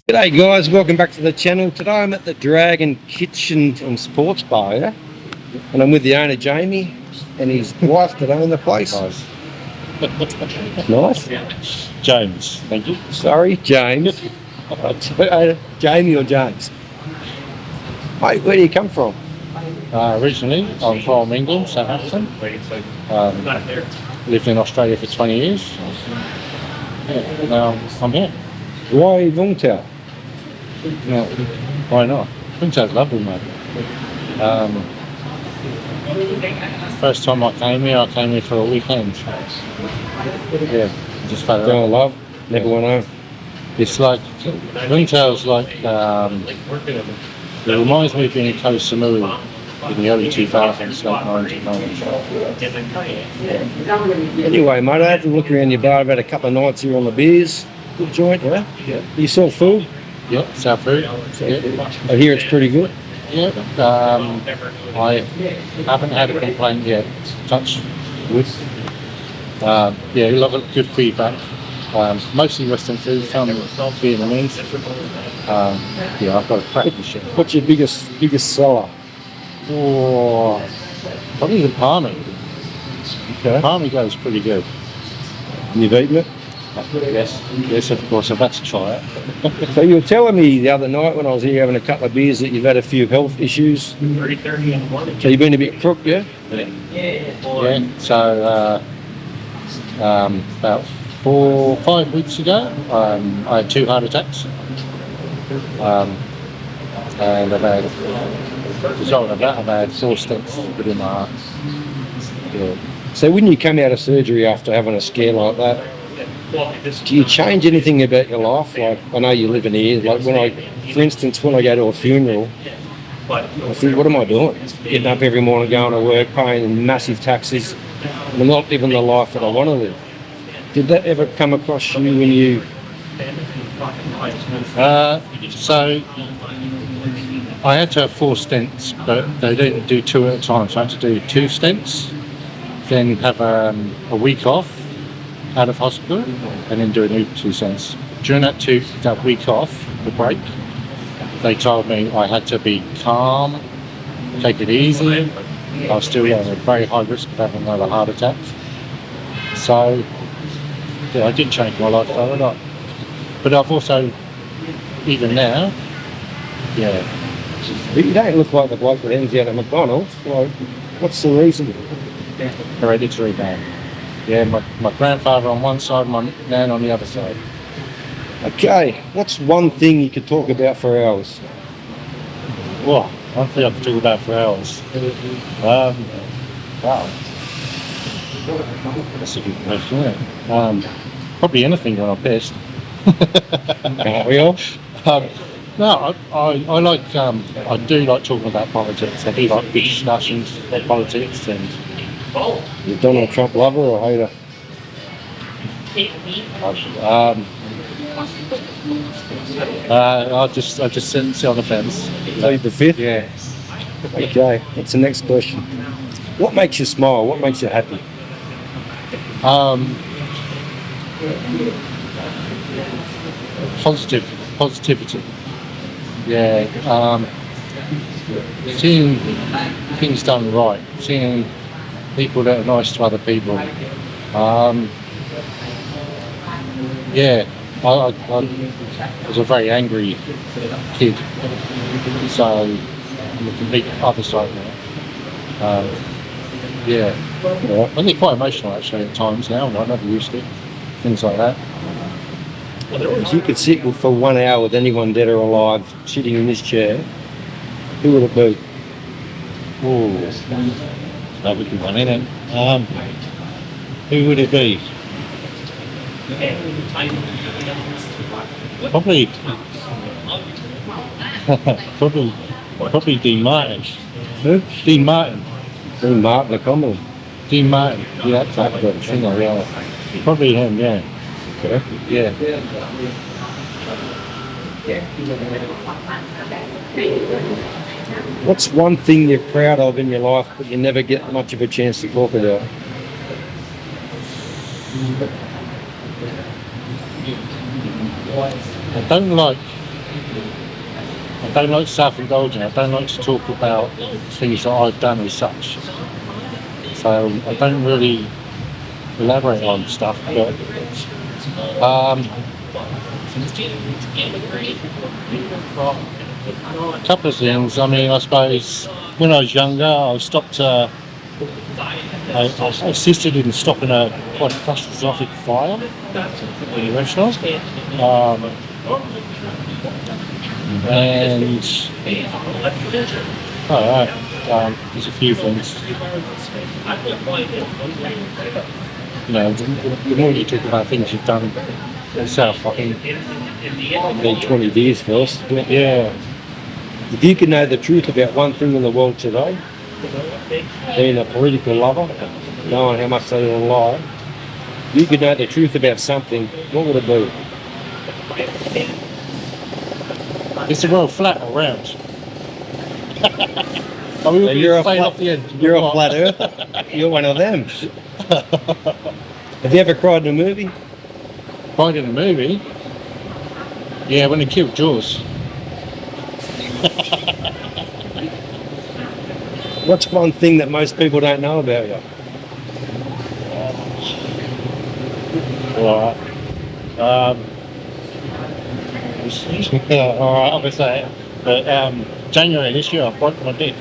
G'day guys, welcome back to the channel. Today I'm at the Dragon Kitchen and Sports Bar, yeah? And I'm with the owner Jamie and his wife that own the place. Nice. James, thank you. Sorry, James. Jamie or James? Mate, where do you come from? Originally, I'm from England, Southampton. Lived in Australia for 20 years. Yeah, now I'm here. Why Vung? No, why not? Queensland's lovely, mate. First time I came here for a weekend. Yeah, just fell in Don't love, never went home. It's like, Queensland's like, it reminds me of being in Koh Samui in the early 2000s, late 1990s. Anyway, mate, I had to look around your bar. I've had a couple of nights here on the beers. Good joint, yeah? Yeah. You sell food? Yeah, South food. Yeah. I hear it's pretty good. Yeah, I haven't had a complaint yet. Touch wood. Yeah, a lot of good feedback. Mostly Western food, some Vietnamese. Yeah, I've got a crack machine. What's your biggest seller? Oh, probably the palmy. Okay. Palmy goes pretty good. And you've eaten it? Yes, of course. I've had to try it. So you were telling me the other night when I was here having a couple of beers that you've had a few health issues. So you've been a bit crook, yeah? Yeah. So about 4 or 5 weeks ago, I had 2 heart attacks, and I've had, as a result of that, I've had 4 stents within my heart. Yeah. So when you come out of surgery after having a scare like that, do you change anything about your life? Like, I know you're living here. Like for instance, when I go to a funeral, I think, what am I doing? Getting up every morning, going to work, paying massive taxes, and I'm not living the life that I want to live. Did that ever come across you when you... So I had to have 4 stents, but they didn't do 2 at a time, so I had to do 2 stents, then have a week off out of hospital, and then do a new 2 stents. During that week off, the break, they told me I had to be calm, take it easy. I was still at a very high risk of having another heart attack. So yeah, I did change my lifestyle a lot. But I've also, even now, yeah. But you don't look like the bloke that ends out at McDonald's. Like, what's the reason? Hereditary bad. Yeah, my grandfather on one side, my nan on the other side. Okay, what's one thing you could talk about for hours? Well, one thing I could talk about for hours. Wow. That's a good question, isn't it? Probably anything when I'm pissed. Aren't we all? No, I like, I do like talking about politics. I do like discussions about politics, and You a Donald Trump lover or hater? I just sit on the fence. Plead the fifth? Yeah. Okay, that's the next question. What makes you smile? What makes you happy? Positivity. Yeah. Seeing things done right. Seeing people that are nice to other people. Yeah. I was a very angry kid, so I'm the complete other side now. Yeah. I get quite emotional actually at times now, and I never used to. Things like that. If you could sit for 1 hour with anyone dead or alive sitting in this chair, who would it be? Oh, that would be one, isn't it? Who would it be? Probably Dean Martin. Who? Dean Martin. Dean Martin, the comedy. Dean Martin. Yeah, that's that singer. Yeah. Probably him. Yeah. Okay. Yeah. What's one thing you're proud of in your life but you never get much of a chance to talk about? I don't like I don't like self-indulging. I don't like to talk about things that I've done as such. So I don't really elaborate on stuff. But a couple of things. I mean, I suppose when I was younger, I assisted in stopping a quite catastrophic fire in a restaurant. And there's a few things. You know, the more you talk about things you've done yourself, I think. Been 20 years first. Yeah. If you could know the truth about one thing in the world today, being a political lover, knowing how much they will lie, if you could know the truth about something, what would it be? Is the world flat or round? I mean, You're a flat earther. You're one of them. Have you ever cried in a movie? Cried in a movie? Yeah, when they killed Jaws. What's one thing that most people don't know about you? Alright. Alright, I'm gonna say it. But January this year I broke my dick.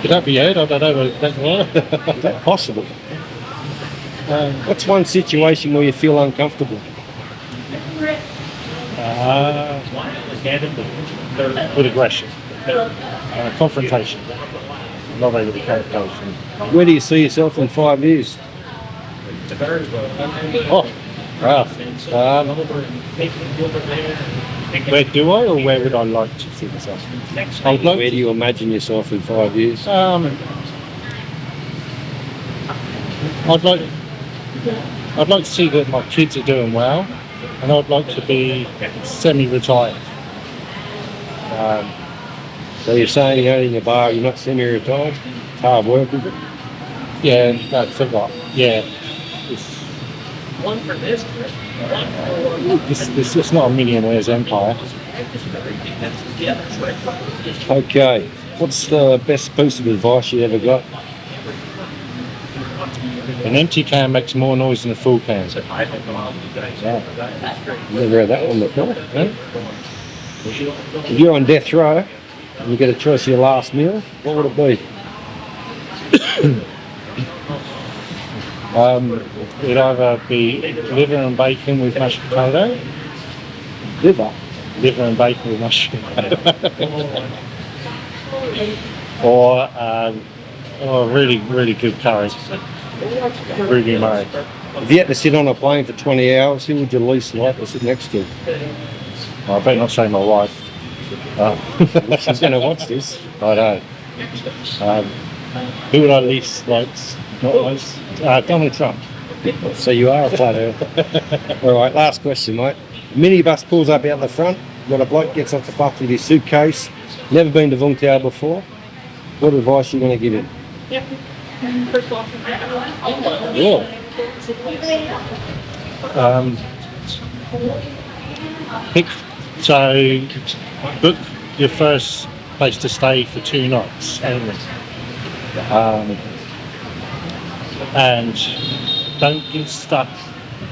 Could that be it? I don't know, but that's what. Is that possible? What's one situation where you feel uncomfortable? With aggression. Confrontation. Not very good at confrontation. Where do you see yourself in 5 years? Oh, wow. Where do I, or where would I like to see myself? I'd like Where do you imagine yourself in 5 years? I'd like to see that my kids are doing well, and I'd like to be semi-retired. So you're saying you're owning a bar, you're not semi-retired? It's hard work, is it? Yeah, that's a lot. Yeah. This is not a millionaire's empire. Okay. What's the best piece of advice you ever got? An empty can makes more noise than a full can. Never heard that one before. Yeah? If you're on death row and you get a choice of your last meal, what would it be? It'd either be liver and bacon with mashed potato. Liver. Liver and bacon with mashed potato. Or a really, really good curry. Ruby Murray. If you had to sit on a plane for 20 hours, who would you least like to sit next to? I better not say my wife. She's going to watch this. I know. Who would I least like? Donald Trump. So you are a flat earther. All right, last question, mate. Minibus pulls up out the front. Got a bloke gets off the bus with his suitcase. Never been to Vung before. What advice are you going to give him? Yeah. Book your first place to stay for 2 nights only. And don't get stuck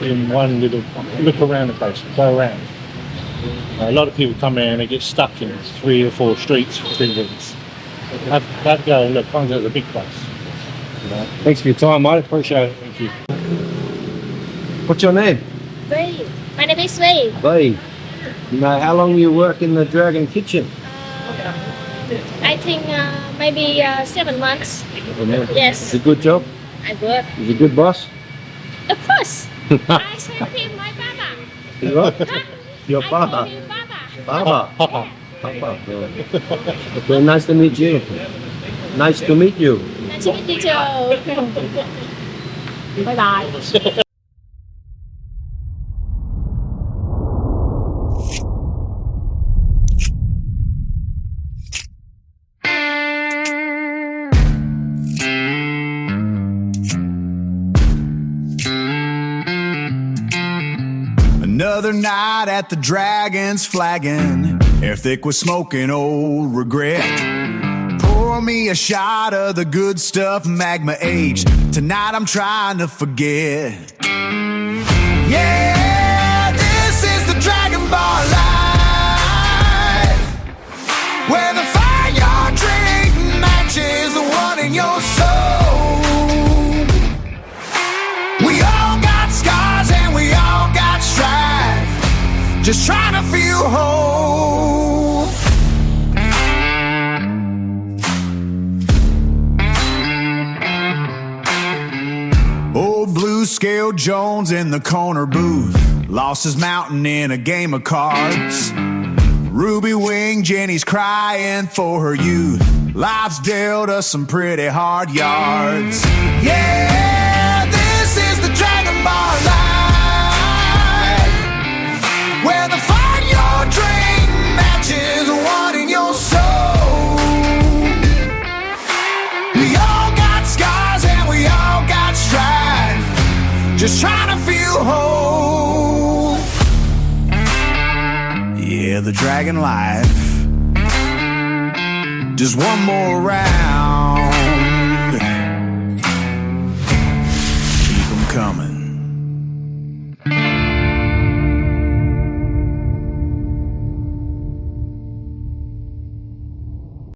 in one little. Look around the place. Go around. A lot of people come in and they get stuck in 3 or 4 streets for 3 weeks. Have to go and look. Find out the big place. Thanks for your time, mate. Appreciate it. Thank you. What's your name? Wei. My name is Wei. Lee. You know, how long you work in the Dragon Kitchen? I think maybe 7 months. Yes. It's a good job? I work. Is a good boss? Of course. I call him my Baba. You what? Your I father? call him Baba. Papa. Papa. Papa. Okay, nice to meet you. Nice to meet you. Nice to meet you too. Bye bye. Another Another night at the Dragon's flagging, air thick with smoking old regret. Pour me a shot of the good stuff, magma age. Tonight I'm trying to forget. Yeah, this is the Dragon Bar life, where the fire you're drinking matches the one in your soul. We all got scars and we all got strife, just trying to feel whole. Old Blue Scale Jones in the corner booth lost his mountain in a game of cards. Ruby Wing Jenny's crying for her youth. Life's dealt us some pretty hard yards. Yeah, this is the Dragon Bar life, where the fire you're drinking matches the one in your soul. We all got scars and we all got strife, just trying to feel whole. Yeah, the dragon life. Just one more round.